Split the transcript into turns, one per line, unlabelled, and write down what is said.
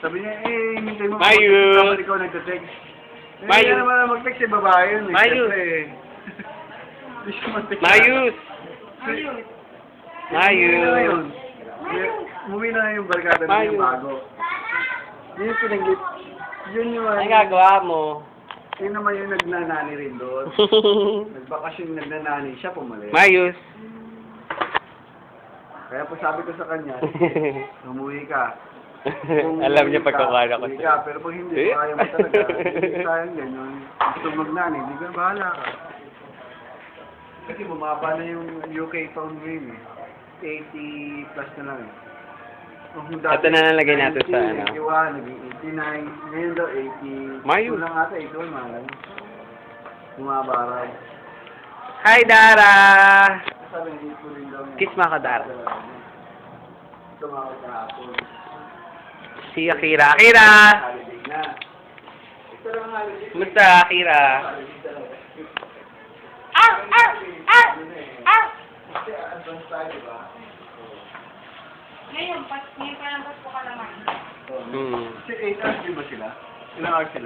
Sabi niya, hintay mo.
Mayu!
Kapag ikaw nagte-text.
Mayu!
Hindi naman mag-text eh, babae yun eh.
Mayu!
Siyempre eh. Hindi siya mag-text.
Mayus!
Umuwi na
Mayus!
ngayon. Umuwi na ngayon yung barkada na
Mayu!
yung bago. Yun yung pinaglit. Yun yung...
Ano gagawa mo?
Yun naman yung nagnanani rin doon. Nagbakasyon nagnanani siya, pumalit.
Mayus!
Kaya po sabi ko sa kanya, umuwi ka.
Alam niya pagkakala ko
Umuwi
siya.
ka, pero pag hindi, kaya mo talaga. Hindi sayang ganyan. Gusto magnani, hindi ka bahala ka. Kasi bumaba na yung UK pound rate eh. 80 plus na lang eh.
Ito na nalagay natin sa ano.
81, naging 89. Ngayon daw 80.
Mayu.
Kulang ata, ito mahal. Bumaba raw.
Hi, Dara!
Sabi hindi po rin daw.
Kiss mo ako, Dara.
Tumawag kahapon.
Si Akira. Akira!
Holiday na. Ito lang ang holiday.
Kumusta, Akira?
Kasi advance tayo, diba?
Ngayon pa lang Pasko ka naman.
Hmm.
Kasi 8 hours din ba sila? Ilang hours sila?